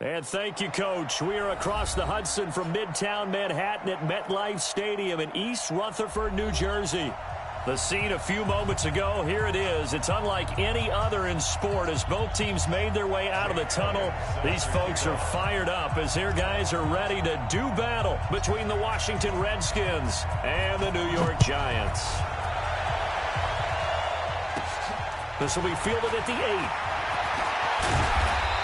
And thank you, Coach. We are across the Hudson from Midtown Manhattan at MetLife Stadium in East Rutherford, New Jersey. The scene a few moments ago, here it is. It's unlike any other in sport as both teams made their way out of the tunnel. These folks are fired up as their guys are ready to do battle between the Washington Redskins and the New York Giants. This will be fielded at the 8.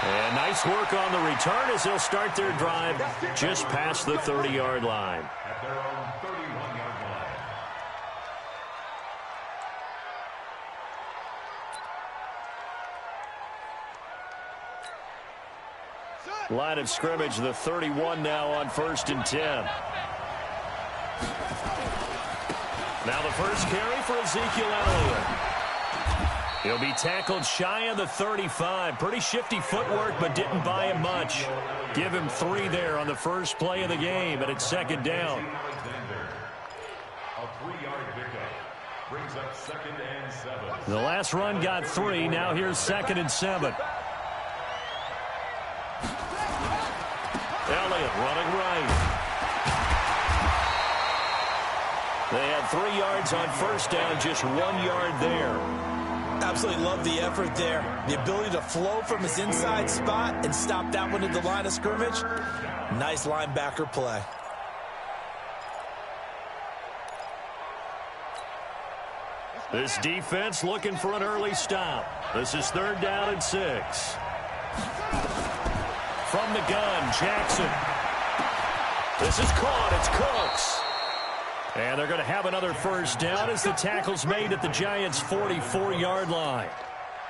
And nice work on the return as they'll start their drive just past the 30-yard line. At their own 31-yard line. Line of scrimmage, the 31 now on 1st and 10. Now the first carry for Ezekiel Elliott. He'll be tackled shy of the 35. Pretty shifty footwork, but didn't buy him much. Give him 3 there on the first play of the game, and it's 2nd down. A 3-yard pickup brings up 2nd and 7. The last run got 3. Now here's 2nd and 7. Elliott running right. They had 3 yards on first down, just 1 yard there. Absolutely love the effort there. The ability to flow from his inside spot and stop that one at the line of scrimmage. Nice linebacker play. This defense looking for an early stop. This is 3rd down and 6. From the gun, Jackson. This is caught. It's Cooks. And they're going to have another first down as the tackle's made at the Giants' 44-yard line.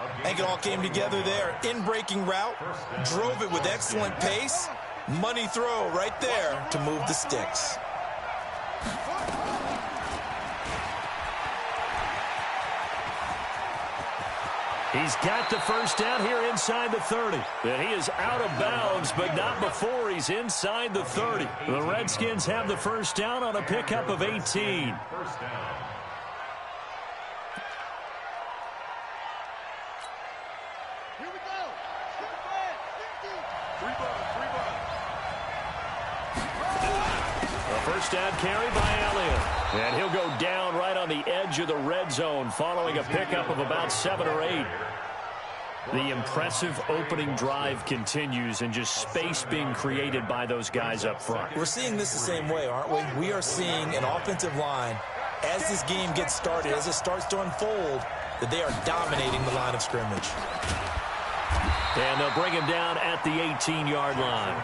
I think it all came together there. In-breaking route, drove it with excellent pace. Money throw right there to move the sticks. He's got the first down here inside the 30. And he is out of bounds, but not before he's inside the 30. The Redskins have the first down on a pickup of 18. First down. Here we go. A first down carry by Elliott. And he'll go down right on the edge of the red zone following a pickup of about 7 or 8. The impressive opening drive continues and just space being created by those guys up front. We're seeing this the same way, aren't we? We are seeing an offensive line, as this game gets started, as it starts to unfold, that they are dominating the line of scrimmage. And they'll bring him down at the 18-yard line.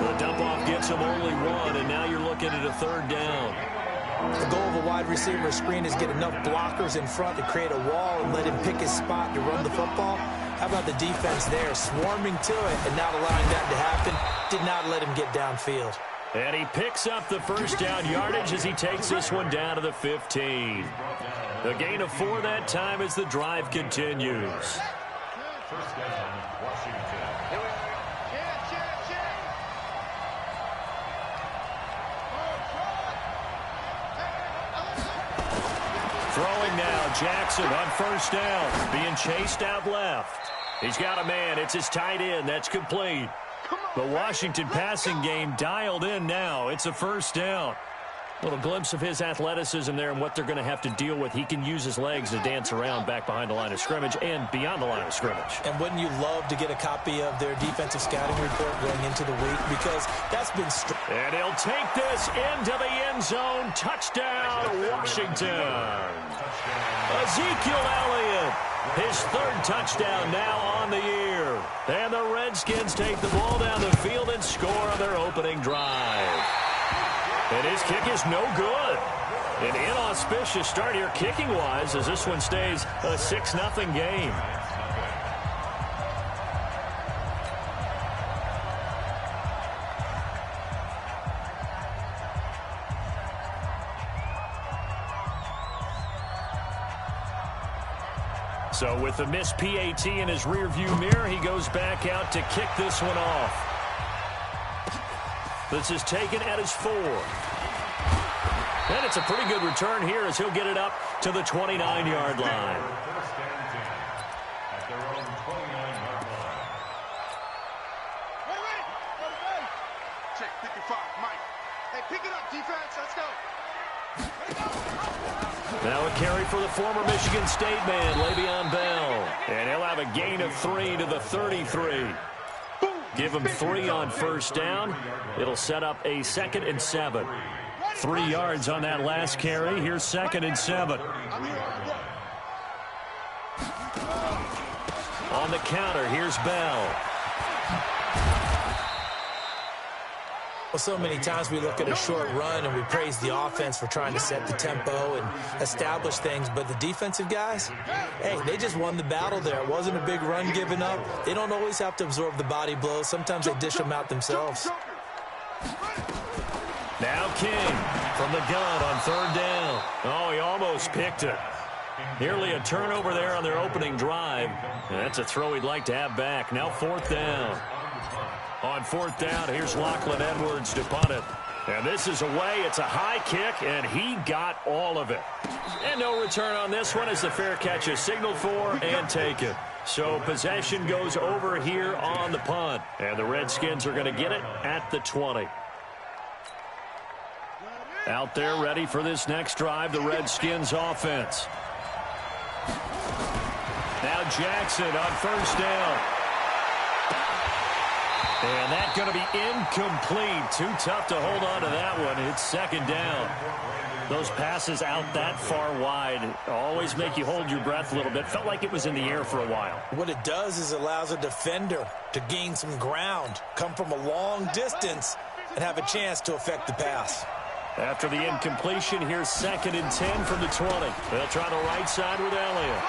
The dump-off gets him only 1, and now you're looking at a 3rd down. The goal of a wide receiver screen is get enough blockers in front to create a wall and let him pick his spot to run the football. How about the defense there, swarming to it and not allowing that to happen? Did not let him get downfield. And he picks up the first down yardage as he takes this one down to the 15. A gain of 4 that time as the drive continues. First down, Washington. Throwing now, Jackson on first down, being chased out left. He's got a man. It's his tight end. That's complete. The Washington passing game dialed in now. It's a first down. A little glimpse of his athleticism there and what they're going to have to deal with. He can use his legs to dance around back behind the line of scrimmage and beyond the line of scrimmage. And wouldn't you love to get a copy of their defensive scouting report going into the week? Because that's been... And he'll take this into the end zone. Touchdown, Washington. Ezekiel Elliott, his 3rd touchdown now on the year. And the Redskins take the ball down the field and score on their opening drive. And his kick is no good. An inauspicious start here kicking-wise as this one stays a 6-0 game. So with the missed PAT in his rearview mirror, he goes back out to kick this one off. This is taken at his 4. And it's a pretty good return here as he'll get it up to the 29-yard line. First and 10 at their own 29-yard line. Pick it up, defense. Let's go. Now a carry for the former Michigan State man, Le'Veon Bell. And he'll have a gain of 3 to the 33. Give him 3 on first down. It'll set up a 2nd and 7. 3 yards on that last carry. Here's 2nd and 7. On the counter, here's Bell. Well, so many times we look at a short run and we praise the offense for trying to set the tempo and establish things, but the defensive guys, hey, they just won the battle there. It wasn't a big run given up. They don't always have to absorb the body blows. Sometimes they dish them out themselves. Now King from the gun on 3rd down. Oh, he almost picked it. Nearly a turnover there on their opening drive. And that's a throw he'd like to have back. Now 4th down. On 4th down, here's Lachlan Edwards to punt it. And this is away. It's a high kick, and he got all of it. And no return on this one as the fair catch is signaled for and taken. So possession goes over here on the punt. And the Redskins are going to get it at the 20. Out there ready for this next drive, the Redskins offense. Now Jackson on 1st down. And that's going to be incomplete. Too tough to hold on to that one. It's 2nd down. Those passes out that far wide always make you hold your breath a little bit. Felt like it was in the air for a while. What it does is it allows a defender to gain some ground, come from a long distance, and have a chance to affect the pass. After the incompletion, here's 2nd and 10 from the 20. They'll try the right side with Elliott.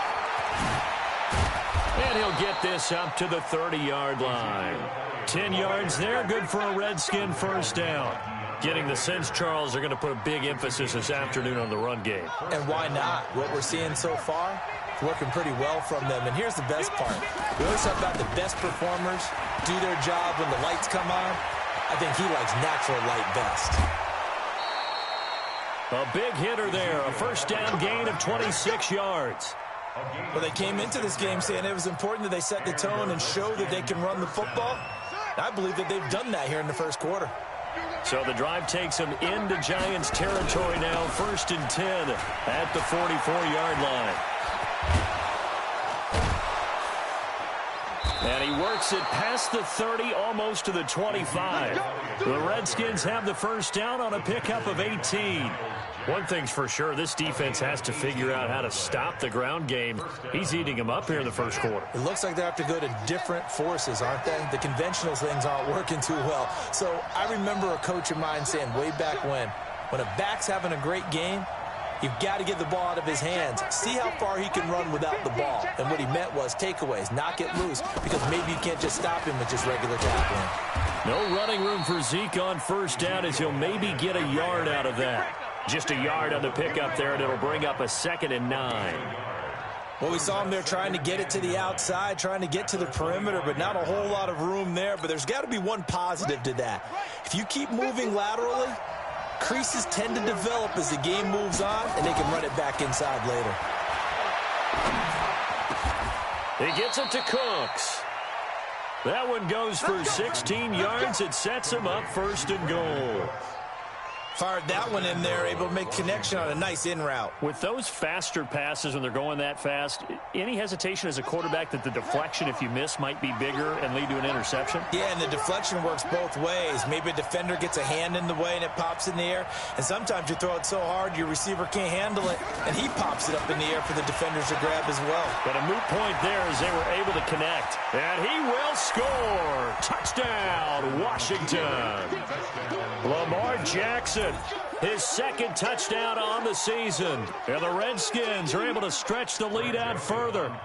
And he'll get this up to the 30-yard line. 10 yards there, good for a Redskin first down. Getting the sense, Charles, they're going to put a big emphasis this afternoon on the run game. And why not? What we're seeing so far, it's working pretty well from them. And here's the best part. We always talk about the best performers do their job when the lights come on. I think he likes natural light best. A big hitter there, a first down gain of 26 yards. Well, they came into this game saying it was important that they set the tone and show that they can run the football. I believe that they've done that here in the first quarter. So the drive takes them into Giants territory now, 1st and 10 at the 44-yard line. And he works it past the 30, almost to the 25. The Redskins have the first down on a pickup of 18. One thing's for sure, this defense has to figure out how to stop the ground game. He's eating them up here in the first quarter. It looks like they have to go to different forces, aren't they? The conventional things aren't working too well. So I remember a coach of mine saying way back when a back's having a great game, you've got to get the ball out of his hands. See how far he can run without the ball. And what he meant was takeaways, knock it loose, because maybe you can't just stop him with just regular tackling. No running room for Zeke on first down as he'll maybe get a yard out of that. Just a yard on the pickup there, and it'll bring up a 2nd and 9. Well, we saw him there trying to get it to the outside, trying to get to the perimeter, but not a whole lot of room there. But there's got to be one positive to that. If you keep moving laterally, creases tend to develop as the game moves on, and they can run it back inside later. He gets it to Cooks. That one goes for 16 yards. It sets him up 1st and goal. Fired that one in there, able to make connection on a nice in route. With those faster passes when they're going that fast, any hesitation as a quarterback that the deflection, if you miss, might be bigger and lead to an interception? Yeah, and the deflection works both ways. Maybe a defender gets a hand in the way and it pops in the air. And sometimes you throw it so hard your receiver can't handle it, and he pops it up in the air for the defenders to grab as well. But a moot point there as they were able to connect. And he will score. Touchdown, Washington. Lamar Jackson, his 2nd touchdown on the season. And the Redskins are able to stretch the lead out further.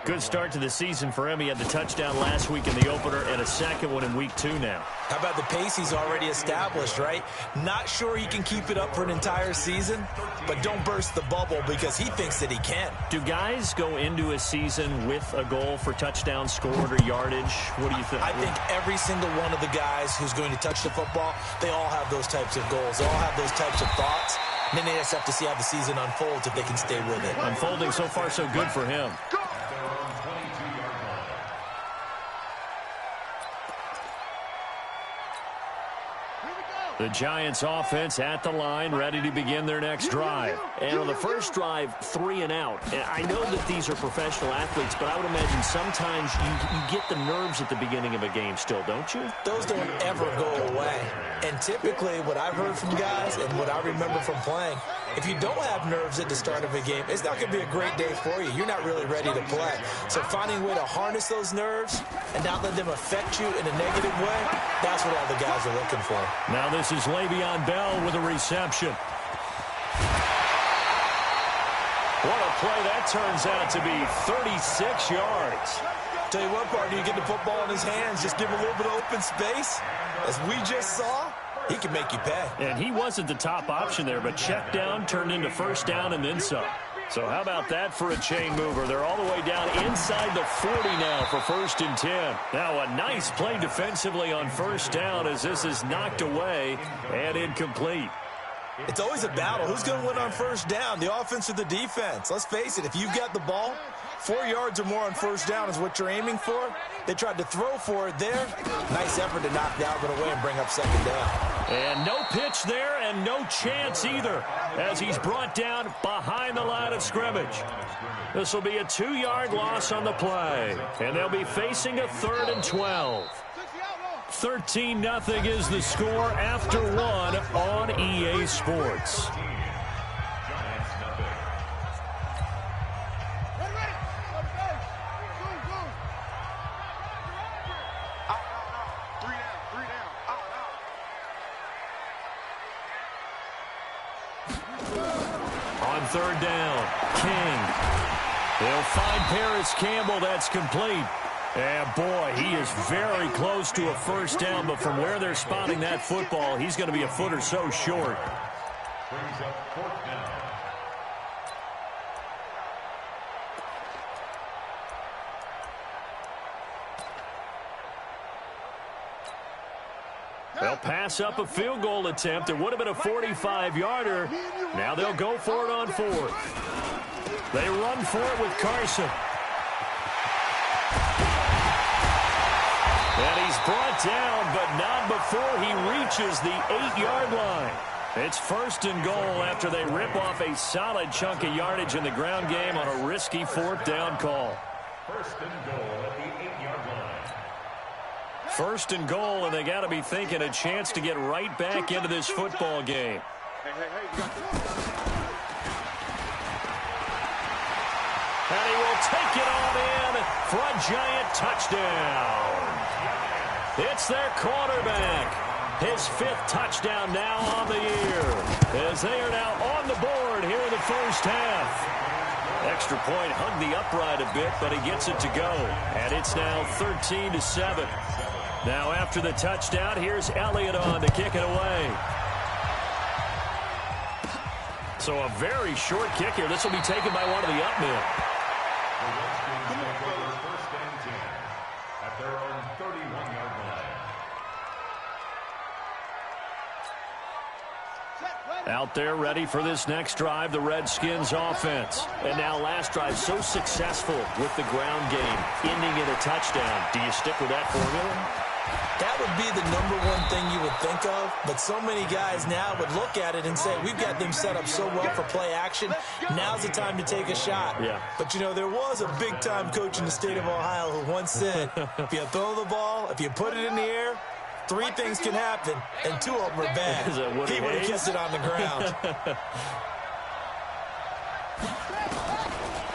Good start to the season for him. He had the touchdown last week in the opener and a 2nd one in week 2 now. How about the pace he's already established, right? Not sure he can keep it up for an entire season, but don't burst the bubble because he thinks that he can. Do guys go into a season with a goal for touchdowns scored or yardage? What do you think? I think every single one of the guys who's going to touch the football, they all have those types of goals. They all have those types of thoughts. And then they just have to see how the season unfolds if they can stay with it. Unfolding so far so good for him. Here we go. The Giants offense at the line, ready to begin their next drive. And on the first drive, 3 and out. And I know that these are professional athletes, but I would imagine sometimes you get the nerves at the beginning of a game still, don't you? Those don't ever go away. And typically, what I've heard from guys and what I remember from playing, if you don't have nerves at the start of a game, it's not going to be a great day for you. You're not really ready to play. So finding a way to harness those nerves and not let them affect you in a negative way, that's what all the guys are looking for. Now this is Le'Veon Bell with a reception. What a play that turns out to be, 36 yards. Tell you what, partner, you get the football in his hands, just give him a little bit of open space. As we just saw, he can make you pay. And he wasn't the top option there, but check down turned into first down and then some. So how about that for a chain mover? They're all the way down inside the 40 now for 1st and 10. Now a nice play defensively on first down as this is knocked away and incomplete. It's always a battle. Who's going to win on first down, the offense or the defense? Let's face it, if you've got the ball, 4 yards or more on first down is what you're aiming for. They tried to throw for it there. Nice effort to knock Dalvin away and bring up 2nd down. And no pitch there and no chance either as he's brought down behind the line of scrimmage. This will be a 2-yard loss on the play, and they'll be facing a 3rd and 12. 13-0 is the score after 1 on EA Sports. On 3rd down, King. They'll find Paris Campbell. That's complete. And, boy, he is very close to a first down, but from where they're spotting that football, he's going to be a foot or so short. Brings up 4th down. They'll pass up a field goal attempt. It would have been a 45-yarder. Now they'll go for it on 4th. They run for it with Carson. And he's brought down, but not before he reaches the 8-yard line. It's 1st and goal after they rip off a solid chunk of yardage in the ground game on a risky 4th down call. 1st and goal at the 8-yard line. 1st and goal, and they got to be thinking a chance to get right back into this football game. And he will take it on in for a Giant touchdown. It's their quarterback. His 5th touchdown now on the year, as they are now on the board here in the first half. Extra point hugged the upright a bit, but he gets it to go. And it's now 13-7. Now after the touchdown, here's Elliott on to kick it away. So a very short kick here. This will be taken by one of the up men. The Redskins take over 1st and 10 at their own 31-yard line. Out there ready for this next drive, the Redskins offense. And now last drive so successful with the ground game, ending in a touchdown. Do you stick with that formula? That would be the #1 thing you would think of, but so many guys now would look at it and say, we've got them set up so well for play action, now's the time to take a shot. Yeah. But, you know, there was a big-time coach in the state of Ohio who once said, if you throw the ball, if you put it in the air, 3 things can happen, and 2 of them are bad. He would have kissed it on the ground.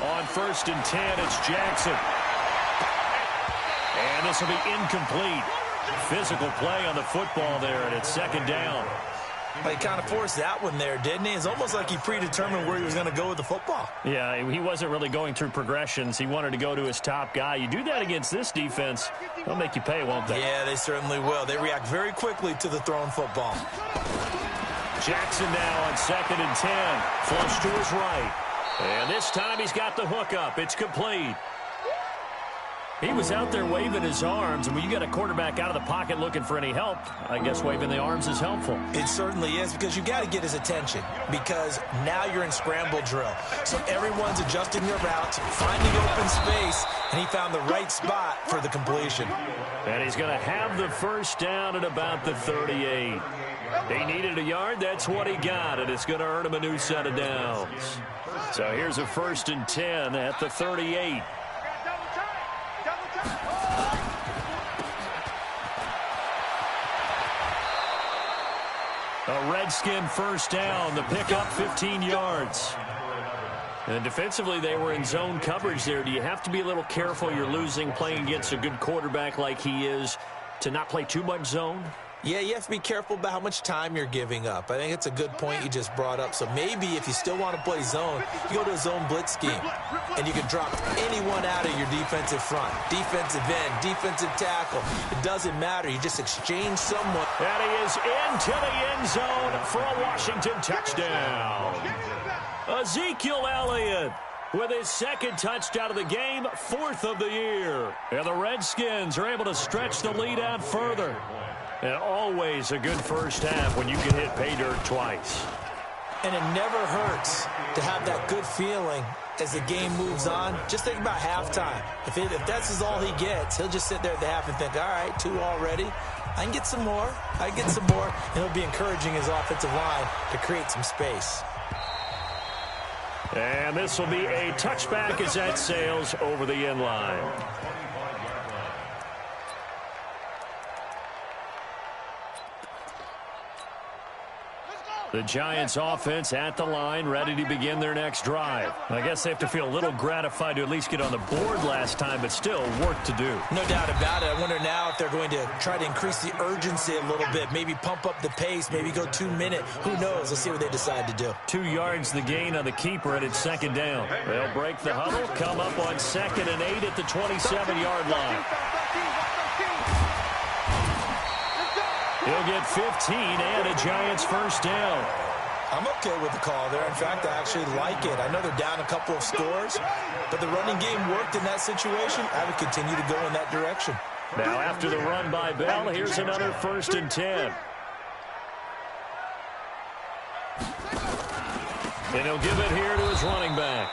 On 1st and 10, it's Jackson. And this will be incomplete. Physical play on the football there, and it's 2nd down. Well, he kind of forced that one there, didn't he? It's almost like he predetermined where he was going to go with the football. Yeah, he wasn't really going through progressions. He wanted to go to his top guy. You do that against this defense, they'll make you pay, won't they? Yeah, they certainly will. They react very quickly to the thrown football. Jackson now on 2nd and 10. Flush to his right. And this time he's got the hook up. It's complete. He was out there waving his arms, and when you got a quarterback out of the pocket looking for any help, I guess waving the arms is helpful. It certainly is, because you got to get his attention, because now you're in scramble drill. So everyone's adjusting their routes, finding open space, and he found the right spot for the completion. And he's going to have the first down at about the 38. He needed a yard. That's what he got, and it's going to earn him a new set of downs. So here's a 1st and 10 at the 38. A Redskin first down. The pickup 15 yards. And defensively, they were in zone coverage there. Do you have to be a little careful? You're losing playing against a good quarterback like he is to not play too much zone? Yeah, you have to be careful about how much time you're giving up. I think it's a good point you just brought up. So maybe if you still want to play zone, you go to a zone blitz scheme, and you can drop anyone out of your defensive front. Defensive end, defensive tackle. It doesn't matter. You just exchange someone. And he is into the end zone for a Washington touchdown. Ezekiel Elliott with his 2nd touchdown of the game, 4th of the year. And the Redskins are able to stretch the lead out further. And always a good first half when you can hit pay dirt twice. And it never hurts to have that good feeling as the game moves on. Just think about halftime. If that's all he gets, he'll just sit there at the half and think, all right, 2 already. I can get some more. I can get some more. And he'll be encouraging his offensive line to create some space. And this will be a touchback as that sails over the end line. The Giants offense at the line, ready to begin their next drive. I guess they have to feel a little gratified to at least get on the board last time, but still work to do. No doubt about it. I wonder now if they're going to try to increase the urgency a little bit, maybe pump up the pace, maybe go 2-minute. Who knows? Let's see what they decide to do. 2 yards the gain on the keeper, and it's 2nd down. They'll break the huddle, come up on 2nd and 8 at the 27-yard line. He'll get 15 and a Giants first down. I'm okay with the call there. In fact, I actually like it. I know they're down a couple of scores, but the running game worked in that situation. I would continue to go in that direction. Now after the run by Bell, here's another 1st and 10. And he'll give it here to his running back.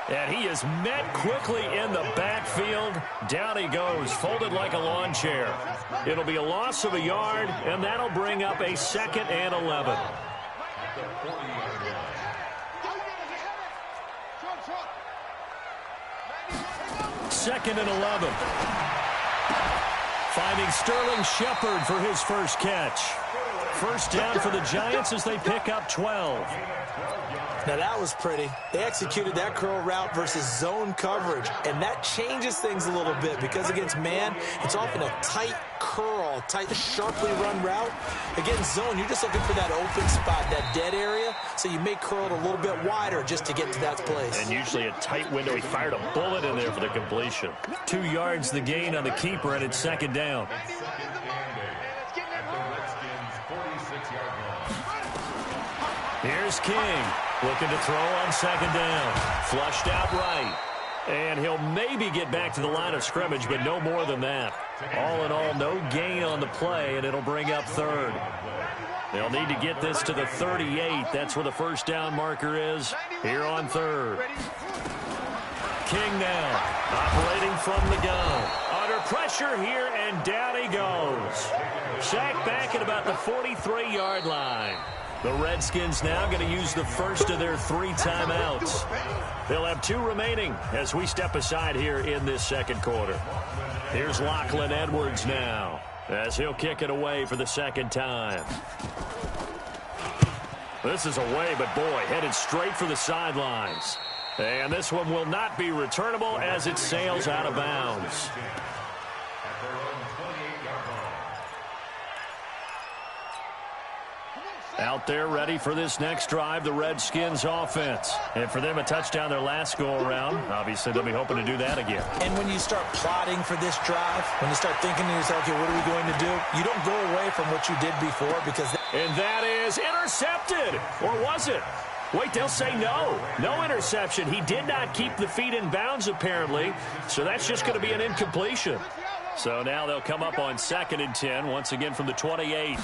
And he is met quickly in the backfield. Down he goes, folded like a lawn chair. It'll be a loss of a yard, and that'll bring up a 2nd and 11. Second and 11. Finding Sterling Shepard for his first catch. First down for the Giants as they pick up 12. Now that was pretty. They executed that curl route versus zone coverage, and that changes things a little bit because against man, it's often a tight curl, tight, sharply run route. Against zone, you're just looking for that open spot, that dead area, so you may curl it a little bit wider just to get to that place. And usually a tight window. He fired a bullet in there for the completion. 2 yards the gain on the keeper, and it's 2nd down. Here's King, looking to throw on 2nd down. Flushed out right. And he'll maybe get back to the line of scrimmage, but no more than that. All in all, no gain on the play, and it'll bring up 3rd. They'll need to get this to the 38. That's where the first down marker is here on 3rd. King now, operating from the gun. Under pressure here, and down he goes. Sacked back at about the 43-yard line. The Redskins now going to use the first of their 3 timeouts. They'll have 2 remaining as we step aside here in this 2nd quarter. Here's Lachlan Edwards now as he'll kick it away for the 2nd time. This is away, but boy, headed straight for the sidelines. And this one will not be returnable as it sails out of bounds. Out there ready for this next drive, the Redskins offense. And for them, a touchdown their last go-around. Obviously, they'll be hoping to do that again. And when you start plotting for this drive, when you start thinking to yourself, okay, what are we going to do? You don't go away from what you did before because... And that is intercepted. Or was it? Wait, they'll say no. No interception. He did not keep the feet in bounds, apparently, so that's just going to be an incompletion. So now they'll come up on 2nd and 10, once again from the 28.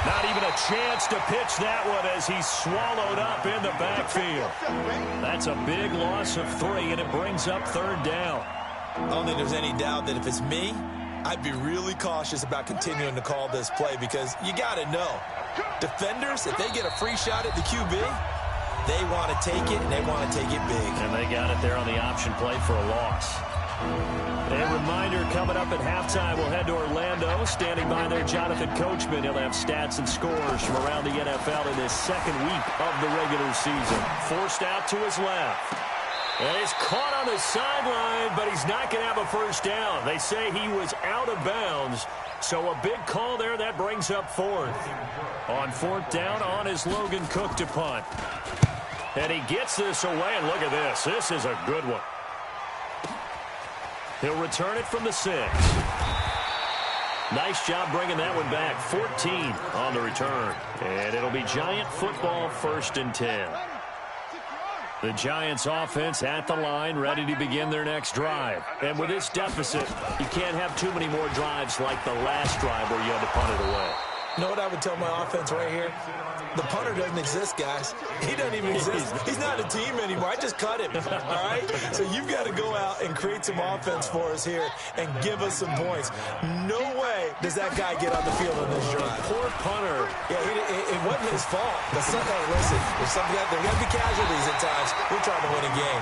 Not even a chance to pitch that one as he's swallowed up in the backfield. That's a big loss of 3, and it brings up 3rd down. I don't think there's any doubt that if it's me, I'd be really cautious about continuing to call this play because you got to know, defenders, if they get a free shot at the QB, they want to take it, and they want to take it big. And they got it there on the option play for a loss. A reminder, coming up at halftime, we'll head to Orlando. Standing by there, Jonathan Coachman. He'll have stats and scores from around the NFL in his 2nd week of the regular season. Forced out to his left. And he's caught on the sideline, but he's not going to have a first down. They say he was out of bounds. So a big call there. That brings up 4th. On 4th down, on is Logan Cook to punt. And he gets this away, and look at this. This is a good one. He'll return it from the 6. Nice job bringing that one back. 14 on the return. And it'll be Giant football, 1st and 10. The Giants offense at the line, ready to begin their next drive. And with this deficit, you can't have too many more drives like the last drive where you had to punt it away. You know what I would tell my offense right here? The punter doesn't exist, guys. He doesn't even exist. He's not a team anymore. I just cut him, all right? So you've got to go out and create some offense for us here and give us some points. No way does that guy get on the field on this drive. Poor punter. Yeah, it wasn't his fault. But listen, there's got to be casualties at times. We're trying to win a game.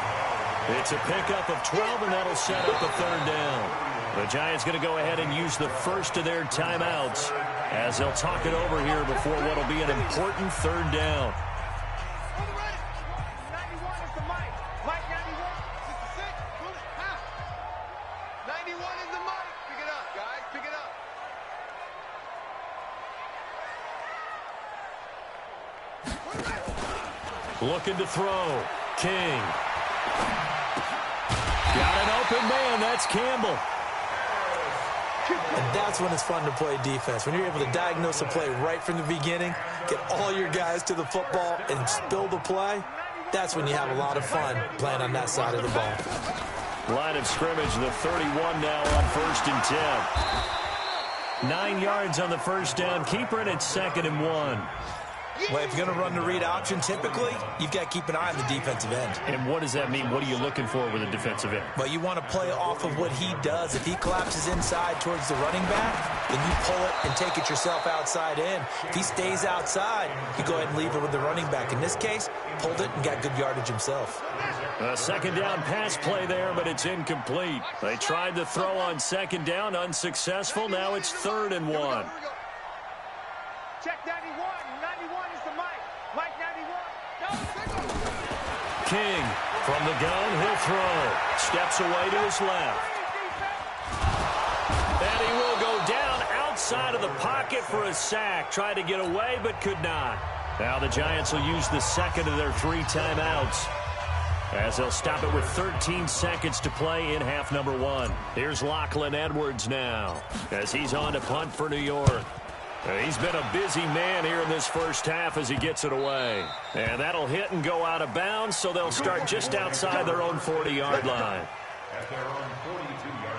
It's a pickup of 12, and that'll set up a 3rd down. The Giants going to go ahead and use the first of their timeouts as they'll talk it over here before what will be an important 3rd down. 91 is the mic. Mike 91. 66. 91 is the mic. Pick it up, guys. Pick it up. Looking to throw. King. Got an open man. That's Campbell. And that's when it's fun to play defense. When you're able to diagnose a play right from the beginning, get all your guys to the football, and spill the play, that's when you have a lot of fun playing on that side of the ball. Line of scrimmage, the 31 now on 1st and 10. 9 yards on the first down. Keeper, and it's 2nd and 1. Well, if you're going to run the read option, typically, you've got to keep an eye on the defensive end. And what does that mean? What are you looking for with a defensive end? Well, you want to play off of what he does. If he collapses inside towards the running back, then you pull it and take it yourself outside in. If he stays outside, you go ahead and leave it with the running back. In this case, pulled it and got good yardage himself. A 2nd down pass play there, but it's incomplete. They tried to throw on 2nd down, unsuccessful. Now it's 3rd and 1. Check 91. 91 is the mic. Mike 91. King from the gun, he'll throw. Steps away to his left. And he will go down outside of the pocket for a sack. Tried to get away, but could not. Now the Giants will use the 2nd of their 3 timeouts, as they'll stop it with 13 seconds to play in half number 1. Here's Lachlan Edwards now, as he's on to punt for New York. He's been a busy man here in this first half as he gets it away. And that'll hit and go out of bounds, so they'll start just outside their own 40-yard line. At their own 42-yard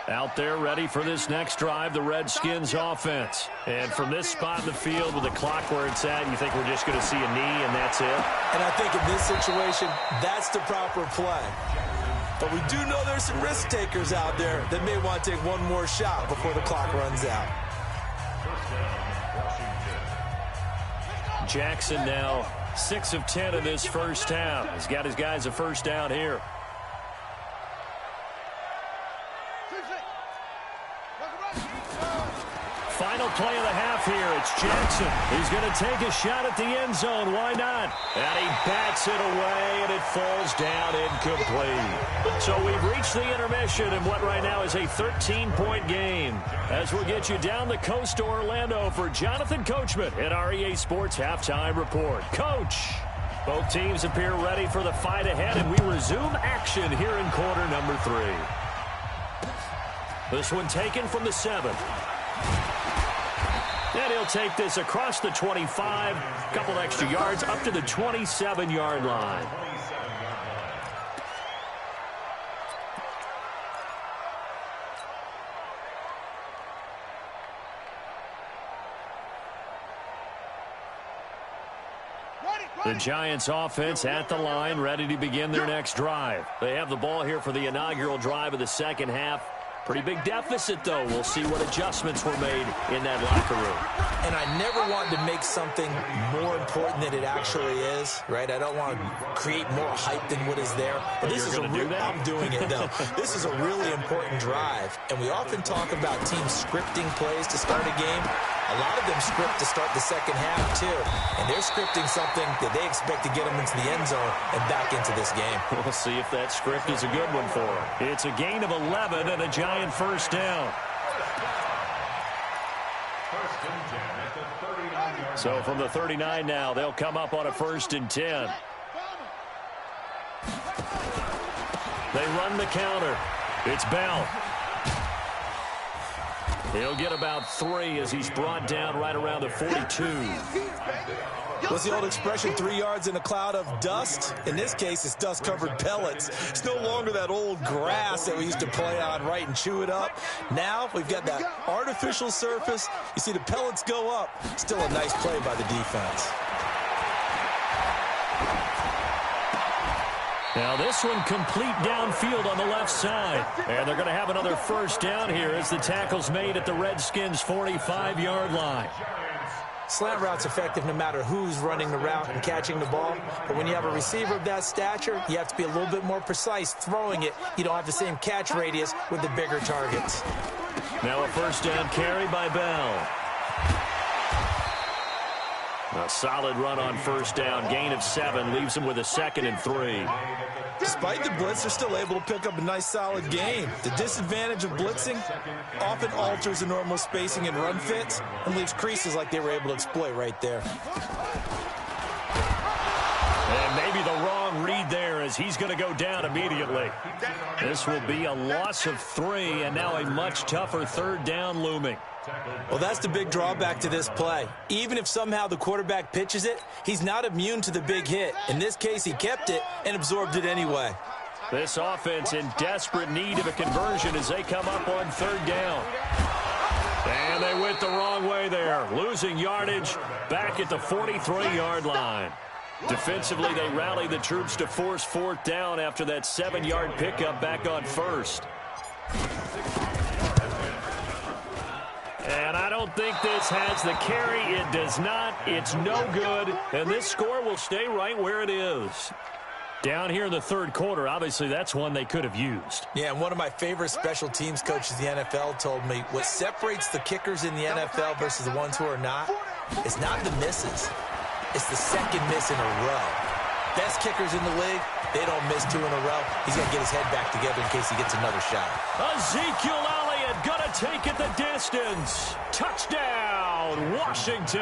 line. Out there ready for this next drive, the Redskins offense. And from this spot in the field with the clock where it's at, you think we're just going to see a knee and that's it? And I think in this situation, that's the proper play. But we do know there's some risk takers out there that may want to take one more shot before the clock runs out. Jackson now 6 of 10 in this first half. He's got his guys a first down here. Final play of the half here. It's Jackson. He's going to take a shot at the end zone. Why not? And he bats it away, and it falls down incomplete. So we've reached the intermission in what right now is a 13-point game, as we'll get you down the coast to Orlando for Jonathan Coachman at our EA Sports Halftime Report. Coach, both teams appear ready for the fight ahead, and we resume action here in quarter number 3. This one taken from the 7. And he'll take this across the 25, a couple extra yards up to the 27-yard line. The Giants offense at the line, ready to begin their next drive. They have the ball here for the inaugural drive of the second half. Pretty big deficit, though. We'll see what adjustments were made in that locker room. And I never wanted to make something more important than it actually is, right? I don't want to create more hype than what is there. But this is I'm doing it, though. This is a really important drive. And we often talk about teams scripting plays to start a game. A lot of them script to start the second half, too. And they're scripting something that they expect to get them into the end zone and back into this game. We'll see if that script is a good one for them. It's a gain of 11 and a Giant first down. So from the 39 now, they'll come up on a 1st and 10. They run the counter. It's Bell. He'll get about 3 as he's brought down right around the 42. What's the old expression, 3 yards in a cloud of dust? In this case, it's dust-covered pellets. It's no longer that old grass that we used to play on, right, and chew it up. Now we've got that artificial surface. You see the pellets go up. Still a nice play by the defense. Now this one complete downfield on the left side. And they're going to have another first down here as the tackle's made at the Redskins' 45-yard line. Slant route's effective no matter who's running the route and catching the ball. But when you have a receiver of that stature, you have to be a little bit more precise throwing it. You don't have the same catch radius with the bigger targets. Now a first down carry by Bell. A solid run on first down. Gain of 7 leaves him with a 2nd and 3. Despite the blitz, they're still able to pick up a nice, solid gain. The disadvantage of blitzing often alters the normal spacing and run fits and leaves creases like they were able to exploit right there. And maybe the wrong read there as he's going to go down immediately. This will be a loss of 3 and now a much tougher 3rd down looming. Well, that's the big drawback to this play. Even if somehow the quarterback pitches it, he's not immune to the big hit. In this case, he kept it and absorbed it anyway. This offense in desperate need of a conversion as they come up on 3rd down. And they went the wrong way there, losing yardage back at the 43-yard line. Defensively, they rally the troops to force 4th down after that 7-yard pickup back on 1st. And I don't think this has the carry. It does not. It's no good. And this score will stay right where it is. Down here in the 3rd quarter, obviously that's one they could have used. Yeah, and one of my favorite special teams coaches in the NFL told me what separates the kickers in the NFL versus the ones who are not, it's not the misses. It's the 2nd miss in a row. Best kickers in the league, they don't miss 2 in a row. He's got to get his head back together in case he gets another shot. Ezekiel Elliott gonna take it the distance. Touchdown, Washington.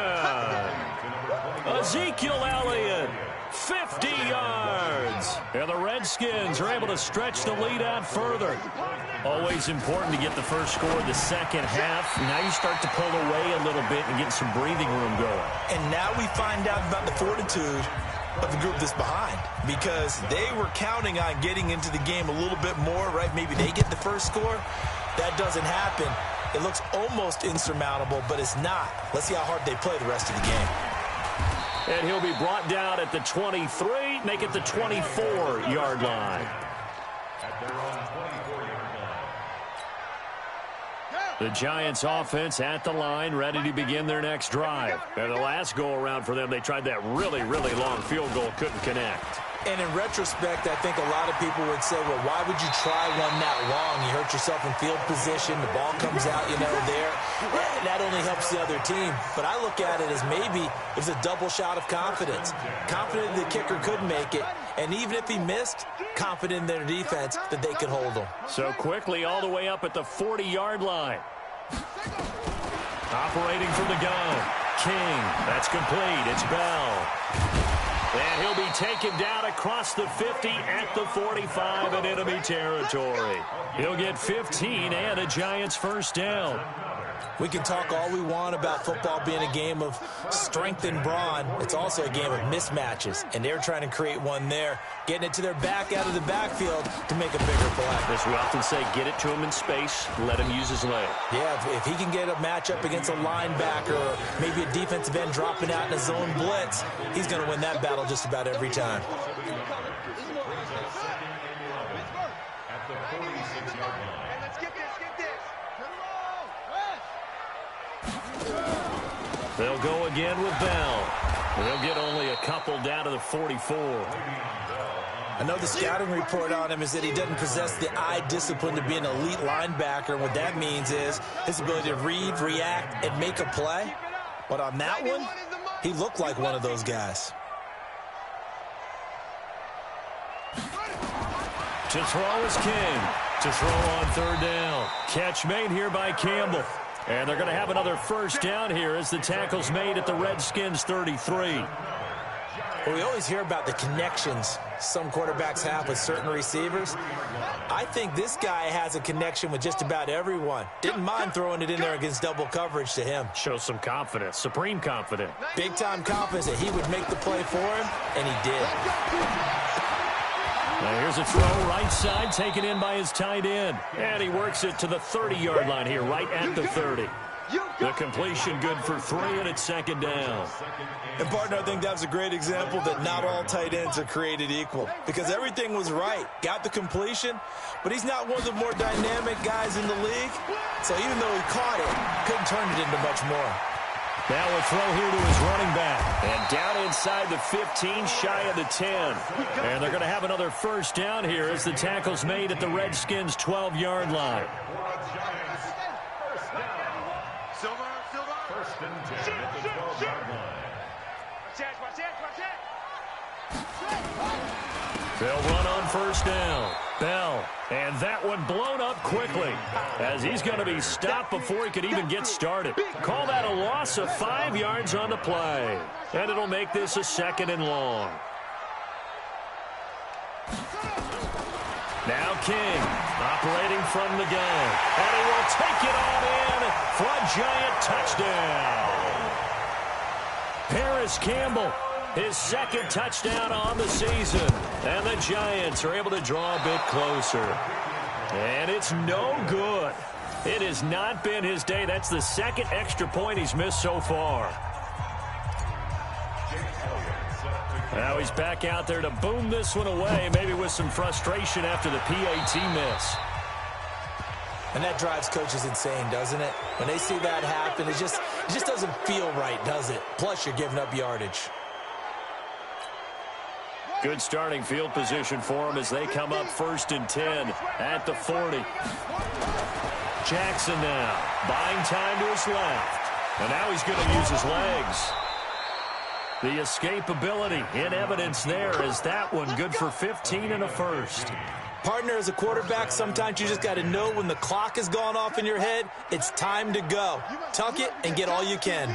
Ezekiel Elliott, 50 yards. And the Redskins are able to stretch the lead out further. Always important to get the first score of the second half. Now you start to pull away a little bit and get some breathing room going. And now we find out about the fortitude of the group that's behind, because they were counting on getting into the game a little bit more, right? Maybe they get the first score. That doesn't happen. It looks almost insurmountable, but it's not. Let's see how hard they play the rest of the game. And he'll be brought down at the 23, make it the 24-yard line. The Giants offense at the line, ready to begin their next drive. And the last go-around for them, they tried that really, really long field goal, couldn't connect. And in retrospect, I think a lot of people would say, well, why would you try one that long? You hurt yourself in field position. The ball comes out, there. That only helps the other team. But I look at it as maybe it was a double shot of confidence. Confident the kicker could make it. And even if he missed, confident in their defense that they could hold him. So quickly all the way up at the 40-yard line. Operating from the gun. King. That's complete. It's Bell. And he'll be taken down across the 50 at the 45 in enemy territory. He'll get 15 and a Giants first down. We can talk all we want about football being a game of strength and brawn. It's also a game of mismatches, and they're trying to create one there, getting it to their back out of the backfield to make a bigger play. As we often say, get it to him in space, let him use his leg. Yeah, if he can get a matchup against a linebacker or maybe a defensive end dropping out in a zone blitz, he's going to win that battle just about every time. At the 46-yard line. Let's get this, get this. They'll go again with Bell. They'll get only a couple down to the 44. I know the scouting report on him is that he doesn't possess the eye discipline to be an elite linebacker. And what that means is his ability to read, react, and make a play. But on that one, he looked like one of those guys. To throw is King. To throw on third down. Catch made here by Campbell. And they're going to have another first down here as the tackle's made at the Redskins 33. Well, we always hear about the connections some quarterbacks have with certain receivers. I think this guy has a connection with just about everyone. Didn't mind throwing it in there against double coverage to him. Shows some confidence, supreme confidence. Big-time confidence that he would make the play for him, and he did. Now here's a throw right side, taken in by his tight end. And he works it to the 30-yard line here, right at the 30. The completion good for 3, and it's second down. And, partner, I think that was a great example that not all tight ends are created equal, because everything was right. Got the completion, but he's not one of the more dynamic guys in the league. So even though he caught it, couldn't turn it into much more. Now a throw here to his running back. And down inside the 15, shy of the 10. And they're going to have another first down here as the tackle's made at the Redskins' 12-yard line. First and 10 at the 12-yard line. They'll run on first down. Bell. And that one blown up quickly as he's going to be stopped before he could even get started. Call that a loss of 5 yards on the play. And it'll make this a second and long. Now King operating from the gun. And he will take it on in for a giant touchdown. Paris Campbell, his second touchdown on the season. And the Giants are able to draw a bit closer. And it's no good. It has not been his day. That's the second extra point he's missed so far. Now he's back out there to boom this one away, maybe with some frustration after the PAT miss. And that drives coaches insane, doesn't it? When they see that happen, it just doesn't feel right, does it? Plus, you're giving up yardage. Good starting field position for him as they come up first and 10 at the 40. Jackson now buying time to his left. And now he's going to use his legs. The escapability in evidence there is that one good for 15 and a first. Partner, as a quarterback, sometimes you just got to know when the clock has gone off in your head, it's time to go. Tuck it and get all you can.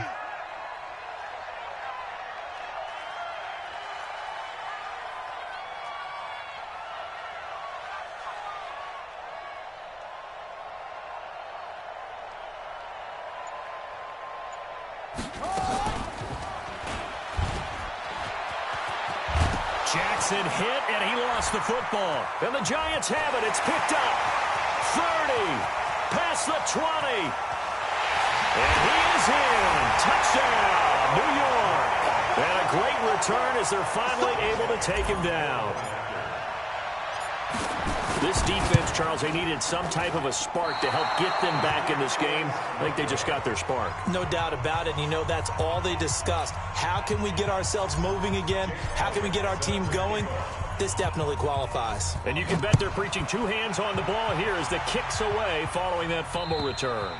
Jackson hit, and he lost the football. And the Giants have it. It's picked up. 30. Past the 20. And he is in. Touchdown, New York. And a great return as they're finally able to take him down. This defense, Charles, they needed some type of a spark to help get them back in this game. I think they just got their spark. No doubt about it. You know, that's all they discussed. How can we get ourselves moving again? How can we get our team going? This definitely qualifies. And you can bet they're preaching 2 hands on the ball here as the kick's away following that fumble return.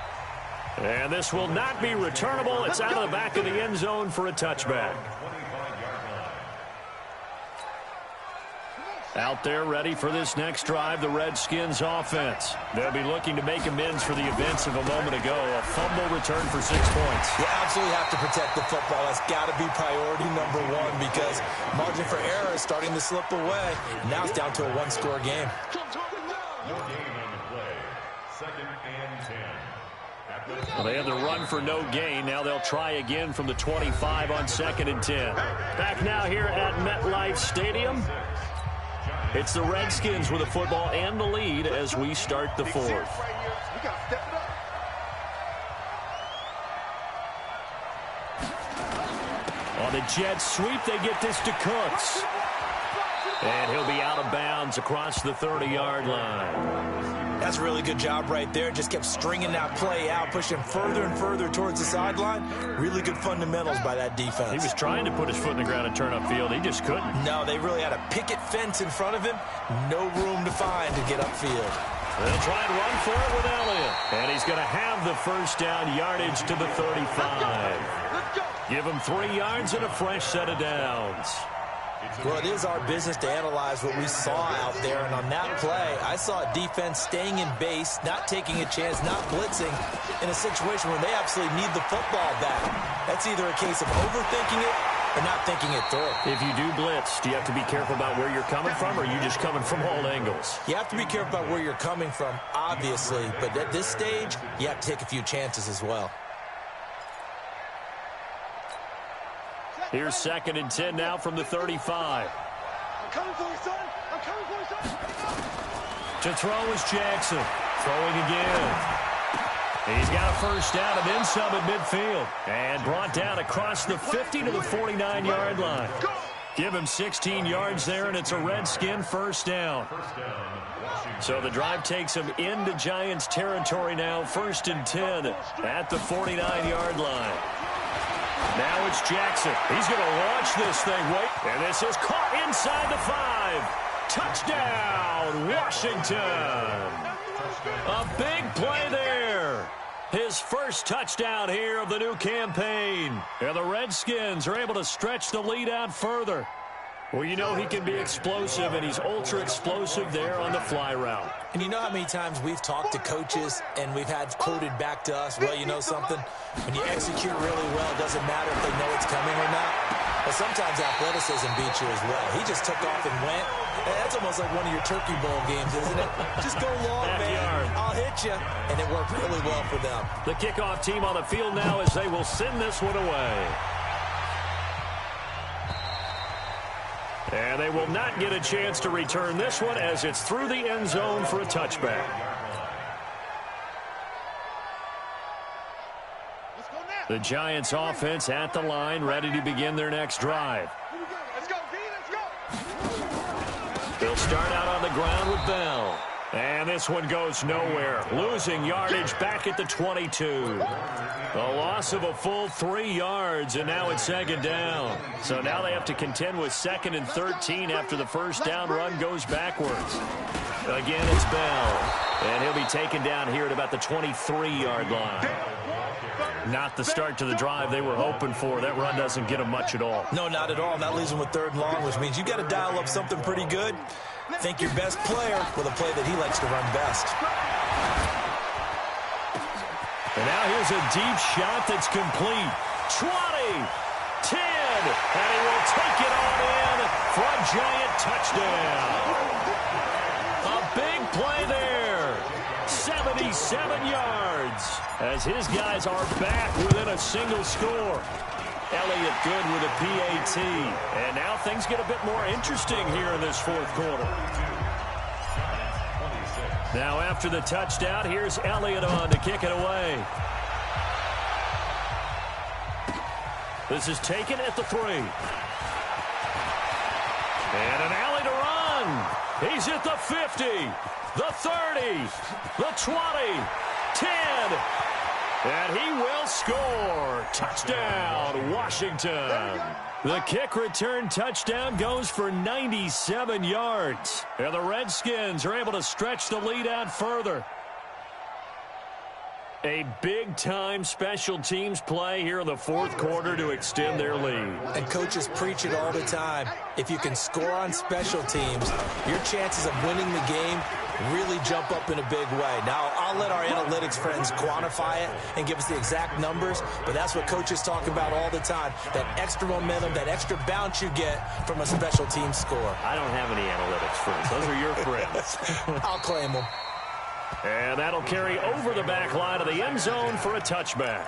And this will not be returnable. It's out of the back of the end zone for a touchback. Out there ready for this next drive, the Redskins offense. They'll be looking to make amends for the events of a moment ago. A fumble return for 6 points. You absolutely have to protect the football. That's got to be priority number 1 because margin for error is starting to slip away. Now it's down to a 1-score game. No gain on the play. Second and 10 at Well, they had the run for no gain. Now they'll try again from the 25 on 2nd and 10. Back now here at MetLife Stadium. It's the Redskins with the football and the lead as we start the 4th. On the jet sweep, they get this to Cooks. And he'll be out of bounds across the 30-yard line. That's a really good job right there. Just kept stringing that play out, pushing further and further towards the sideline. Really good fundamentals by that defense. He was trying to put his foot in the ground and turn upfield. He just couldn't. No, they really had a picket fence in front of him. No room to find to get upfield. They'll try and run for it with Elliott. And he's going to have the first down, yardage to the 35. Give him 3 yards and a fresh set of downs. Well, it is our business to analyze what we saw out there, and on that play, I saw a defense staying in base, not taking a chance, not blitzing, in a situation where they absolutely need the football back. That's either a case of overthinking it or not thinking it through. If you do blitz, do you have to be careful about where you're coming from, or are you just coming from all angles? You have to be careful about where you're coming from, obviously, but at this stage, you have to take a few chances as well. Here's 2nd and 10 now from the 35. I'm coming for you, son. I'm coming for you, son. To throw is Jackson. Throwing again. He's got a first down and then some at midfield. And brought down across the 50 to the 49-yard line. Give him 16 yards there, and it's a Redskin first down. So the drive takes him into Giants territory now. 1st and 10 at the 49-yard line. Now it's Jackson. He's going to launch this thing. And this is caught inside the 5. Touchdown, Washington. A big play there. His first touchdown here of the new campaign. And the Redskins are able to stretch the lead out further. Well, you know he can be explosive, and he's ultra-explosive there on the fly route. And you know how many times we've talked to coaches and we've had quoted back to us, well, you know something? When you execute really well, it doesn't matter if they know it's coming or not. But sometimes athleticism beats you as well. He just took off and went. And that's almost like one of your Turkey Bowl games, isn't it? Just go long, man. I'll hit you. And it worked really well for them. The kickoff team on the field now as they will send this one away. And they will not get a chance to return this one as it's through the end zone for a touchback. The Giants offense at the line, ready to begin their next drive. Let's go, V, let's go. They'll start out on the ground with Bell. And this one goes nowhere. Losing yardage back at the 22. A loss of a full 3 yards, and now it's 2nd down. So now they have to contend with 2nd and 13 after the first down run goes backwards. Again, it's Bell. And he'll be taken down here at about the 23-yard line. Not the start to the drive they were hoping for. That run doesn't get them much at all. No, not at all. That leaves them with 3rd and long, which means you got to dial up something pretty good. Think your best player with a play that he likes to run best. And now here's a deep shot that's complete. 20, 10, and he will take it on in for a Giant touchdown. A big play there. 77 yards as his guys are back within a single score. Elliott good with a PAT. And now things get a bit more interesting here in this 4th quarter. Now after the touchdown, here's Elliott on to kick it away. This is taken at the 3. And an alley to run. He's at the 50, the 30, the 20, 10. And he will score. Touchdown, Washington. The kick return touchdown goes for 97 yards. And the Redskins are able to stretch the lead out further. A big-time special teams play here in the 4th quarter to extend their lead. And coaches preach it all the time. If you can score on special teams, your chances of winning the game really jump up in a big way. Now, I'll let our analytics friends quantify it and give us the exact numbers, but that's what coaches talk about all the time. That extra momentum, that extra bounce you get from a special team score. I don't have any analytics friends. Those are your friends. I'll claim them. And that'll carry over the back line of the end zone for a touchback.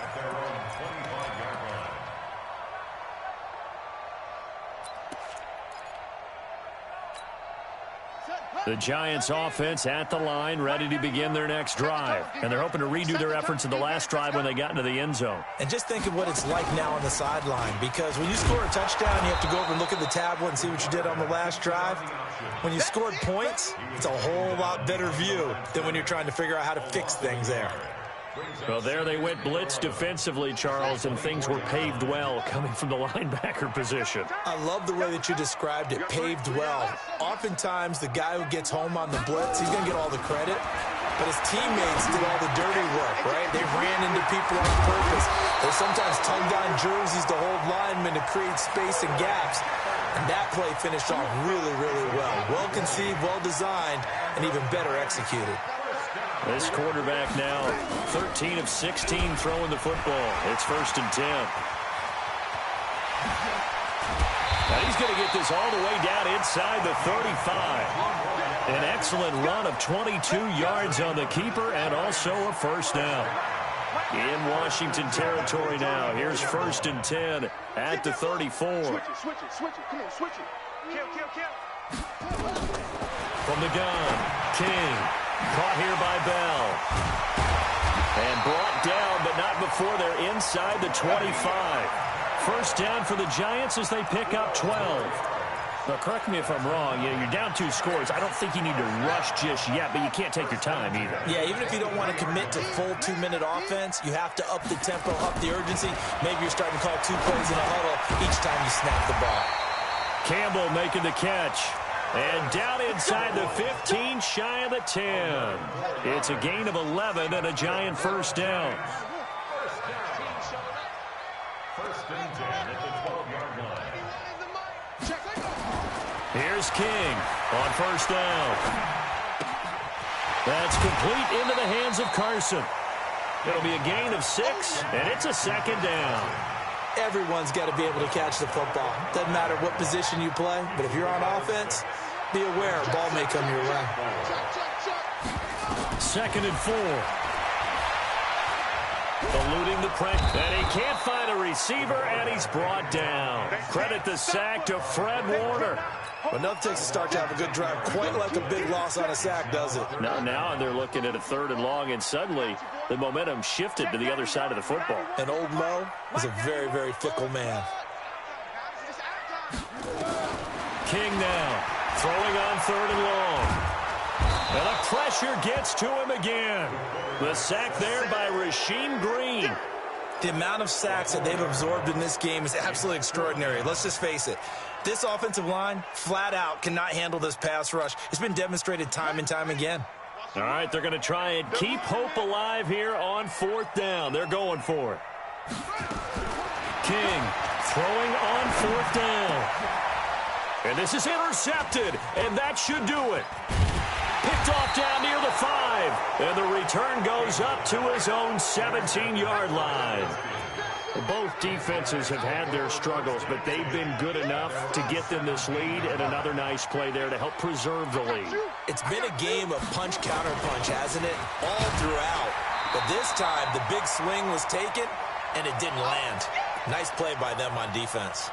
The Giants offense at the line, ready to begin their next drive. And they're hoping to redo their efforts in the last drive when they got into the end zone. And just think of what it's like now on the sideline, because when you score a touchdown, you have to go over and look at the tablet and see what you did on the last drive. When you scored points, it's a whole lot better view than when you're trying to figure out how to fix things there. Well, there they went blitz defensively, Charles, and things were paved well coming from the linebacker position. I love the way that you described it, paved well. Oftentimes, the guy who gets home on the blitz, he's going to get all the credit, but his teammates did all the dirty work, right? They ran into people on purpose. They sometimes tugged on jerseys to hold linemen to create space and gaps, and that play finished off really, really well. Well conceived, well designed, and even better executed. This quarterback now 13 of 16 throwing the football. It's 1st and 10. Now he's going to get this all the way down inside the 35. An excellent run of 22 yards on the keeper and also a first down. In Washington territory now. Here's 1st and 10 at the 34. Switch it. Come on, switch it. Kill. From the gun, King. Caught here by Bell. And brought down, but not before they're inside the 25. First down for the Giants as they pick up 12. Now, correct me if I'm wrong. You're down 2 scores. I don't think you need to rush just yet, but you can't take your time either. Yeah, even if you don't want to commit to full 2-minute offense, you have to up the tempo, up the urgency. Maybe you're starting to call 2 plays in a huddle each time you snap the ball. Campbell making the catch. And down inside the 15, shy of the 10. It's a gain of 11 and a Giant first down. First and 10 at the 12-yard line. Here's King on first down. That's complete into the hands of Carson. It'll be a gain of 6, and it's a 2nd down. Everyone's got to be able to catch the football. Doesn't matter what position you play, but if you're on offense, be aware a ball may come your way. 2nd and 4. Eluding the pressure, and he can't find a receiver, and he's brought down. Credit the sack to Fred Warner. But nothing takes a start to have a good drive, quite like a big loss on a sack, does it? Now they're looking at a 3rd and long, and suddenly the momentum shifted to the other side of the football. And old Mo is a very, very fickle man. King now throwing on 3rd and long. And the pressure gets to him again. The sack there by Rasheem Green. The amount of sacks that they've absorbed in this game is absolutely extraordinary. Let's just face it. This offensive line, flat out, cannot handle this pass rush. It's been demonstrated time and time again. All right, they're going to try and keep hope alive here on 4th down. They're going for it. King throwing on 4th down. And this is intercepted, and that should do it. Picked off down near the 5, and the return goes up to his own 17-yard line. Both defenses have had their struggles, but they've been good enough to get them this lead, and another nice play there to help preserve the lead. It's been a game of punch-counter-punch, hasn't it? All throughout. But this time, the big swing was taken, and it didn't land. Nice play by them on defense.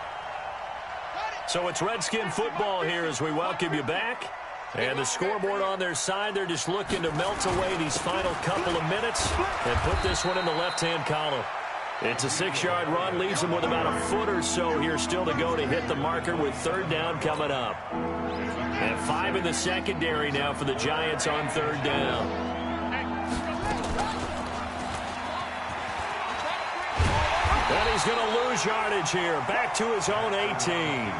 So it's Redskin football here as we welcome you back. And the scoreboard on their side, they're just looking to melt away these final couple of minutes and put this one in the left-hand column. It's a 6-yard run, leaves them with about a foot or so here still to go to hit the marker with 3rd down coming up. And 5 in the secondary now for the Giants on 3rd down. And he's going to lose yardage here, back to his own 18.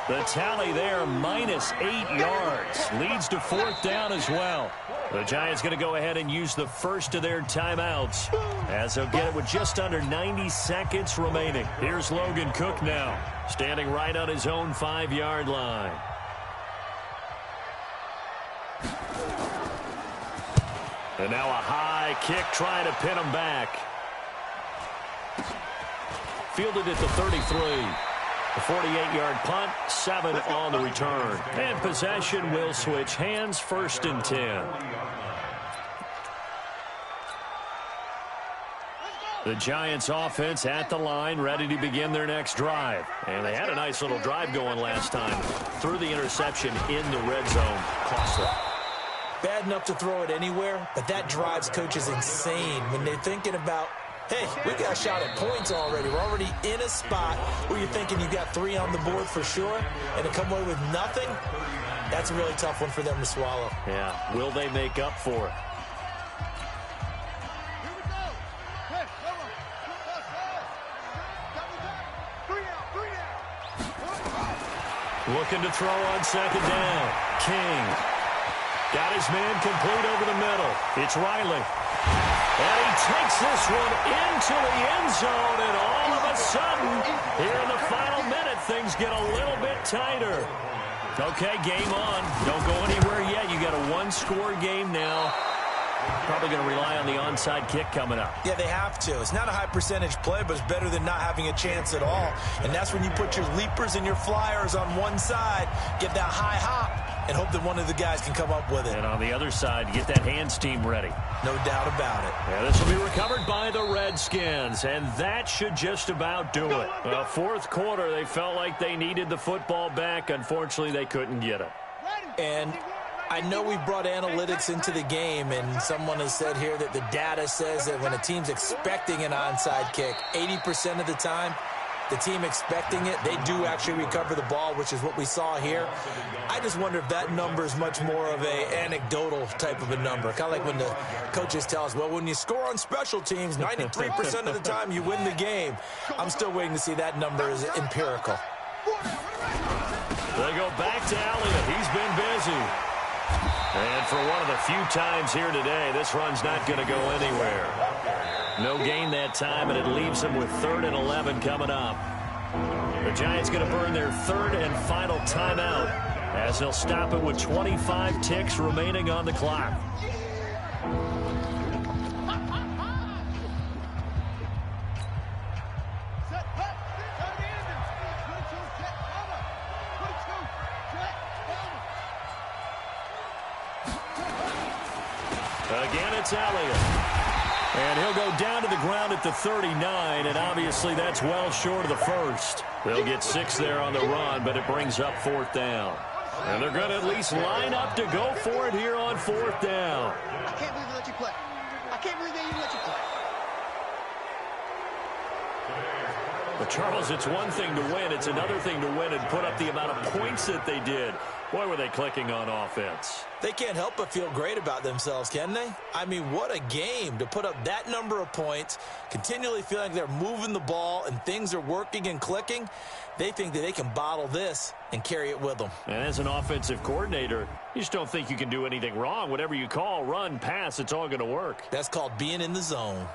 The tally there, minus 8 yards. Leads to 4th down as well. The Giants going to go ahead and use the first of their timeouts as they'll get it with just under 90 seconds remaining. Here's Logan Cook now, standing right on his own 5-yard line. And now a high kick trying to pin him back. Fielded at the 33. A 48-yard punt, 7 on the return. And possession will switch hands, 1st and 10. The Giants offense at the line, ready to begin their next drive. And they had a nice little drive going last time. Threw the interception in the red zone. Costly. Bad enough to throw it anywhere, but that drives coaches insane when they're thinking about, hey, we got a shot at points already. We're already in a spot where you're thinking you got 3 on the board for sure, and to come away with nothing, that's a really tough one for them to swallow. Yeah, will they make up for it? Looking to throw on second down. King. Got his man complete over the middle. It's Riley. And he takes this one into the end zone, and all of a sudden, here in the final minute, things get a little bit tighter. Okay, game on. Don't go anywhere yet. You got a one-score game now. Probably going to rely on the onside kick coming up. Yeah, they have to. It's not a high-percentage play, but it's better than not having a chance at all. And that's when you put your leapers and your flyers on one side, get that high hop, and hope that one of the guys can come up with it. And on the other side, get that hands team ready. No doubt about it. Yeah, this will be recovered by the Redskins, and that should just about do it. Well, fourth quarter, they felt like they needed the football back. Unfortunately, they couldn't get it. And I know we brought analytics into the game, and someone has said here that the data says that when a team's expecting an onside kick, 80% of the time, the team expecting it, they do actually recover the ball, which is what we saw here. I just wonder if that number is much more of a anecdotal type of a number. Kind of like when the coaches tell us, well, when you score on special teams, 93% of the time you win the game. I'm still waiting to see that number is empirical. They go back to Elliott. He's been busy. And for one of the few times here today, this run's not going to go anywhere. No gain that time, and it leaves them with 3rd and 11 coming up. The Giants going to burn their third and final timeout as they'll stop it with 25 ticks remaining on the clock. Again, it's Elliott. And he'll go down to the ground at the 39, and obviously that's well short of the first. They'll get 6 there on the run, but it brings up 4th down. And they're going to at least line up to go for it here on 4th down. I can't believe they let you play. I can't believe they even let you play. But, Charles, it's one thing to win. It's another thing to win and put up the amount of points that they did. Boy, were they clicking on offense. They can't help but feel great about themselves, can they? I mean, what a game to put up that number of points, continually feeling like they're moving the ball and things are working and clicking. They think that they can bottle this and carry it with them. And as an offensive coordinator, you just don't think you can do anything wrong. Whatever you call, run, pass, it's all going to work. That's called being in the zone.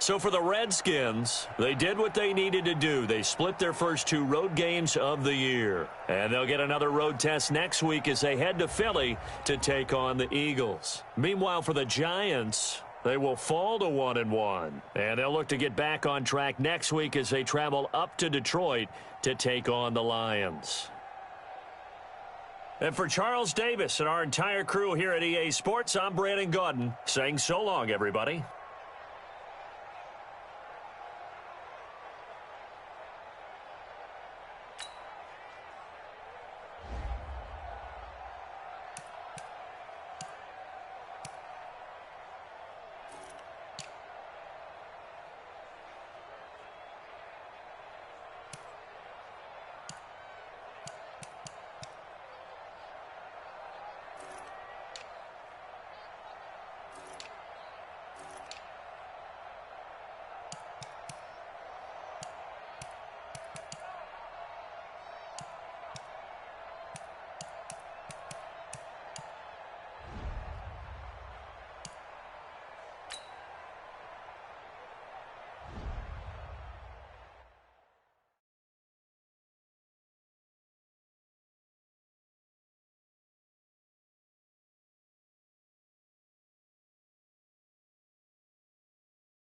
So for the Redskins, they did what they needed to do. They split their first 2 road games of the year. And they'll get another road test next week as they head to Philly to take on the Eagles. Meanwhile, for the Giants, they will fall to 1-1. And they'll look to get back on track next week as they travel up to Detroit to take on the Lions. And for Charles Davis and our entire crew here at EA Sports, I'm Brandon Gaudin saying so long, everybody.